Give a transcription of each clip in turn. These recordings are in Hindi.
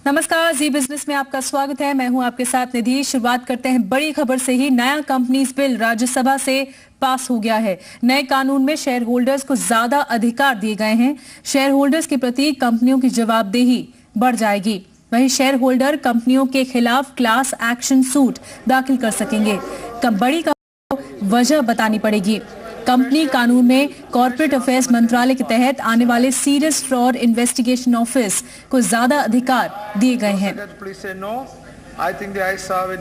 नमस्कार, जी बिजनेस में आपका स्वागत है। मैं हूं आपके साथ निधि। शुरुआत करते हैं बड़ी खबर से ही। नया कंपनीज बिल राज्यसभा से पास हो गया है। नए कानून में शेयर होल्डर्स को ज्यादा अधिकार दिए गए हैं। शेयर होल्डर्स के प्रति कंपनियों की जवाबदेही बढ़ जाएगी। वहीं शेयर होल्डर कंपनियों के खिलाफ क्लास एक्शन सूट दाखिल कर सकेंगे। बड़ी वजह बतानी पड़ेगी। कंपनी कानून में कॉर्पोरेट अफेयर्स मंत्रालय के तहत आने वाले सीरियस फ्रॉड इन्वेस्टिगेशन ऑफिस को ज्यादा अधिकार दिए गए हैं। I think the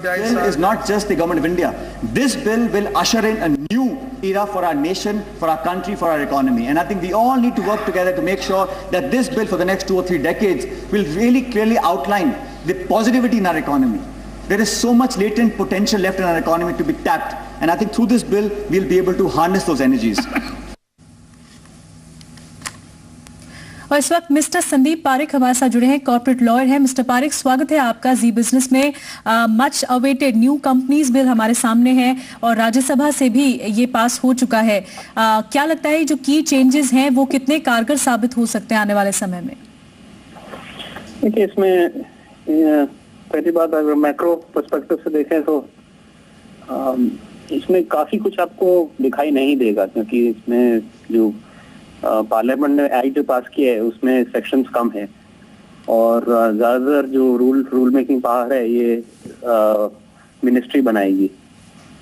bill is not just the government of India. This bill will usher in a new era for our nation, for our country, for our economy. And I think we all need to work together to make sure that this bill for the next 2 or 3 decades will really clearly outline the positivity in our economy. There is so much latent potential left in our economy to be tapped. And I think through this bill, we'll be able to harness those energies. और इस वक्त मिस्टर संदीप पारिक हमारे साथ जुड़े हैं, कॉर्पोरेट लॉयर हैं। मिस्टर पारिक, स्वागत है आपका जी बिजनेस में। Much awaited new companies bill हमारे सामने है और राज्यसभा से भी ये पास हो चुका है। क्या लगता है जो की चेंजेस हैं वो कितने कारगर साबित हो सकते हैं आने वाले समय में? देखिए, इसमें पहली बात अगर मैक्रो पर्सपेक्टिव से देखें तो इसमें काफी कुछ आपको दिखाई नहीं देगा, क्योंकि इसमें जो पार्लियामेंट ने एक्ट जो पास किया है उसमें सेक्शंस कम है और ज्यादातर जो रूल मेकिंग पावर है ये मिनिस्ट्री बनाएगी।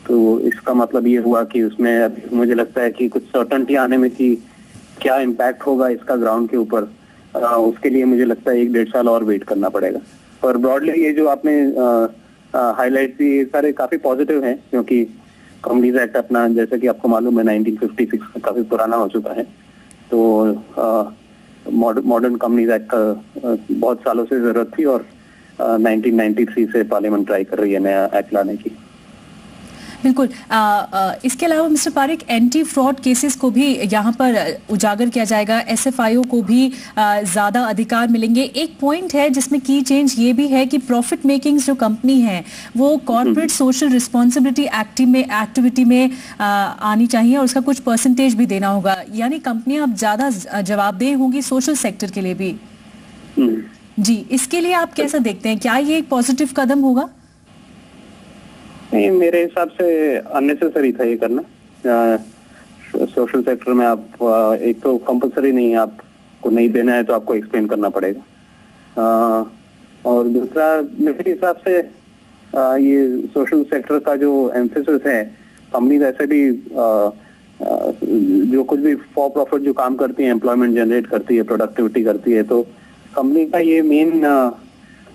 तो इसका मतलब ये हुआ कि उसमें अभी मुझे लगता है कि कुछ सर्टेनिटी आने में कि क्या इम्पैक्ट होगा इसका ग्राउंड के ऊपर, उसके लिए मुझे लगता है 1-1.5 साल और वेट करना पड़ेगा। पर ब्रॉडली ये जो आपने हाईलाइट की ये सारे काफी पॉजिटिव हैं, क्योंकि कंपनीज एक्ट अपना जैसे कि आपको मालूम है 1956 का काफी पुराना हो चुका है। तो मॉडर्न कंपनीज एक्ट का बहुत सालों से जरूरत थी और 1993 से पार्लियामेंट ट्राई कर रही है नया एक्ट लाने की। बिल्कुल। इसके अलावा Mr Parikh, anti fraud cases को भी यहाँ पर उजागर किया जाएगा। एसएफआईओ को भी ज्यादा अधिकार मिलेंगे। एक पॉइंट है जिसमें की चेंज ये भी है कि प्रॉफिट मेकिंग जो कंपनी है वो कॉर्पोरेट सोशल रिस्पॉन्सिबिलिटी एक्टिविटी में आनी चाहिए और उसका कुछ परसेंटेज भी देना होगा। यानी कंपनियां अब ज्यादा जवाबदेह होंगी सोशल सेक्टर के लिए भी। जी, इसके लिए आप कैसा देखते हैं? क्या ये एक पॉजिटिव कदम होगा? नहीं, मेरे हिसाब से अननेसेसरी था ये करना। सोशल सेक्टर में आप एक तो कंपलसरी नहीं है, आपको नहीं देना है तो आपको एक्सप्लेन करना पड़ेगा। और दूसरा मेरे हिसाब से ये सोशल सेक्टर का जो एम्फेसिस है, कंपनीज ऐसे भी जो कुछ भी फॉर प्रॉफिट जो काम करती है, एम्प्लॉयमेंट जनरेट करती है, प्रोडक्टिविटी करती है, तो कंपनी का ये मेन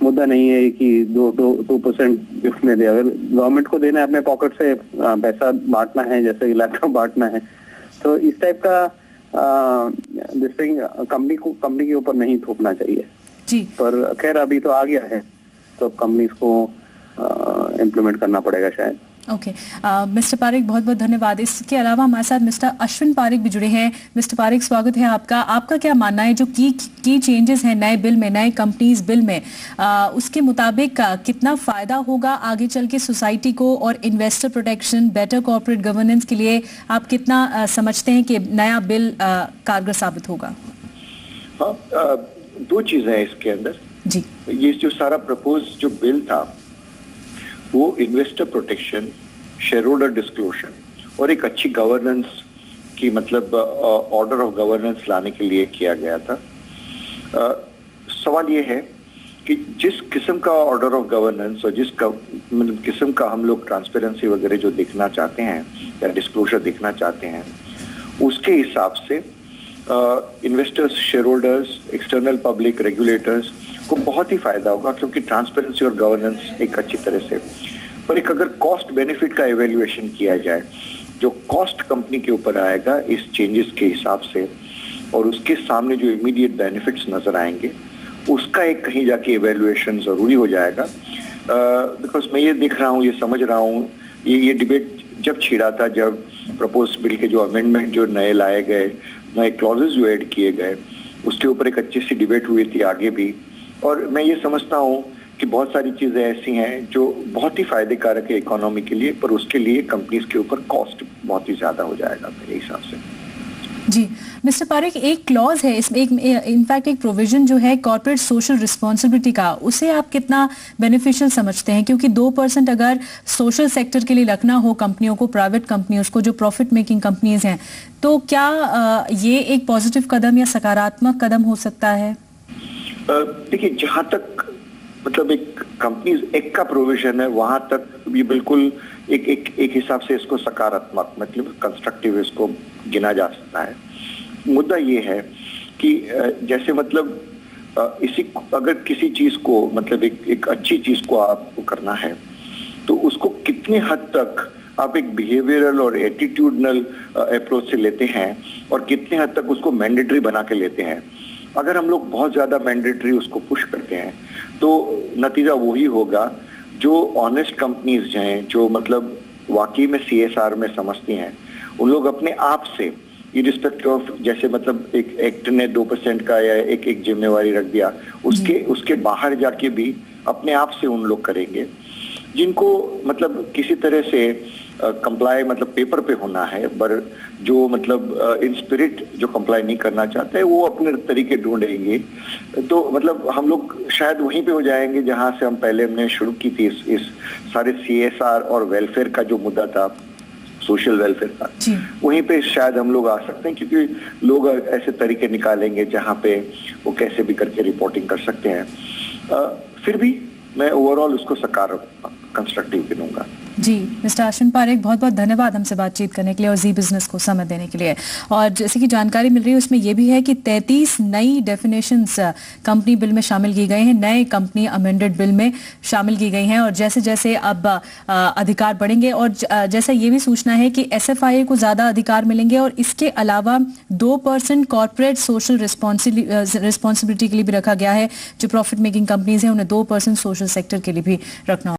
मुद्दा नहीं है कि 2% गिफ्ट में दे। अगर गवर्नमेंट को देना है अपने पॉकेट से पैसा बांटना है, जैसे कि लैपटॉप बांटना है, तो इस टाइप का डिस्टिंग कंपनी के ऊपर नहीं थोपना चाहिए जी। पर खैर अभी तो आ गया है तो कंपनीज को इम्प्लीमेंट करना पड़ेगा शायद। ओके, मिस्टर पारिक बहुत बहुत धन्यवाद। इसके अलावा हमारे साथ मिस्टर अश्विन पारिक भी जुड़े हैं। मिस्टर पारिक, स्वागत है आपका। आपका क्या मानना है जो की चेंजेस हैं नए बिल में, नए कंपनीज बिल में, उसके मुताबिक कितना फायदा होगा आगे चल के सोसाइटी को और investor protection, better corporate governance के लिए आप कितना समझते हैं कि नया बिल कारगर साबित होगा? हाँ, 2 चीजें हैं इसके अंदर जी। ये जो सारा प्रपोज जो बिल था वो investor protection, share holder disclosure और एक अच्छी गवर्नेंस की मतलब ऑर्डर ऑफ गवर्नेंस लाने के लिए किया गया था। सवाल ये है कि जिस किस्म का ऑर्डर ऑफ गवर्नेंस और जिस मतलब किस्म का हम लोग ट्रांसपेरेंसी वगैरह जो देखना चाहते हैं या डिस्क्लोजर देखना चाहते हैं, उसके हिसाब से investors, share holders, external public, regulators को बहुत ही फायदा होगा, क्योंकि ट्रांसपेरेंसी और गवर्नेंस एक अच्छी तरह से। पर एक अगर कॉस्ट बेनिफिट का इवैल्यूएशन किया जाए, जो कॉस्ट कंपनी के ऊपर आएगा इस चेंजेस के हिसाब से और उसके सामने जो इमीडिएट बेनिफिट्स नजर आएंगे, उसका एक कहीं जाके इवैल्यूएशन जरूरी हो जाएगा। बिकॉज मैं ये देख रहा हूँ, ये समझ रहा हूँ, ये डिबेट जब छिड़ा था, जब प्रपोज बिल के जो अमेंडमेंट जो नए लाए गए, नए क्लॉजेस जो ऐड किए गए, उसके ऊपर एक अच्छी सी डिबेट हुई थी आगे भी। और मैं ये समझता हूँ कि बहुत सारी चीजें ऐसी हैं जो बहुत ही फायदे कारक है इकोनॉमी के लिए, पर उसके लिए कंपनीज के ऊपर कॉस्ट बहुत ही ज्यादा हो जाएगा मेरे हिसाब से। जी मिस्टर पारेख, एक क्लॉज है इसमें, इनफैक्ट एक प्रोविजन जो है कॉर्पोरेट सोशल रिस्पॉन्सिबिलिटी का, उसे आप कितना बेनिफिशियल समझते हैं? क्योंकि 2% अगर सोशल सेक्टर के लिए रखना हो कंपनियों को, प्राइवेट कंपनियों को जो प्रॉफिट मेकिंग कंपनीज हैं, तो क्या ये एक पॉजिटिव कदम या सकारात्मक कदम हो सकता है? देखिए, जहां तक मतलब एक कंपनीज एक्ट का प्रोविजन है, वहां तक ये बिल्कुल एक हिसाब से इसको सकारात्मक मतलब कंस्ट्रक्टिव इसको गिना जा सकता है। मुद्दा ये है कि जैसे मतलब इसी अगर किसी चीज को मतलब एक अच्छी चीज को आपको करना है, तो उसको कितने हद तक आप एक बिहेवियरल और एटीट्यूडनल अप्रोच से लेते हैं और कितने हद तक उसको मैंडेटरी बना के लेते हैं। अगर हम लोग बहुत ज्यादा मैंडेटरी उसको पुश करते हैं तो नतीजा वही होगा, जो ऑनेस्ट कंपनीज हैं, जो मतलब वाकई में CSR में समझती हैं, उन लोग अपने आप से इरिस्पेक्टिव ऑफ, जैसे मतलब एक एक्ट ने 2% का या एक जिम्मेवारी रख दिया, उसके बाहर जाके भी अपने आप से उन लोग करेंगे। जिनको मतलब किसी तरह से कंप्लाई मतलब पेपर पे होना है, पर जो मतलब इन स्पिरिट जो कंप्लाई नहीं करना चाहते हैं, वो अपने तरीके ढूंढेंगे। तो मतलब हम लोग शायद वहीं पे हो जाएंगे जहां से हम पहले हमने शुरू की थी इस सारे CSR और वेलफेयर का जो मुद्दा था, सोशल वेलफेयर का, वहीं पे शायद हम लोग आ सकते हैं, क्योंकि लोग ऐसे तरीके निकालेंगे जहां पे वो कैसे भी करके रिपोर्टिंग कर सकते हैं। फिर भी मैं ओवरऑल उसको सकारात्मक कंस्ट्रक्टिव गिनूंगा। जी मिस्टर अश्विन पारेख, बहुत बहुत धन्यवाद हमसे बातचीत करने के लिए और जी बिजनेस को समय देने के लिए। और जैसे कि जानकारी मिल रही है उसमें यह भी है कि 33 नई डेफिनेशंस कंपनी बिल में शामिल की गई हैं, नए कंपनी अमेंडेड बिल में शामिल की गई हैं। और जैसे जैसे अब अधिकार बढ़ेंगे और जैसा ये भी सूचना है कि SFIA को ज्यादा अधिकार मिलेंगे और इसके अलावा 2% कॉर्पोरेट सोशल रिस्पॉन्सिबिलिटी के लिए भी रखा गया है। जो प्रॉफिट मेकिंग कंपनीज हैं उन्हें 2% सोशल सेक्टर के लिए भी रखना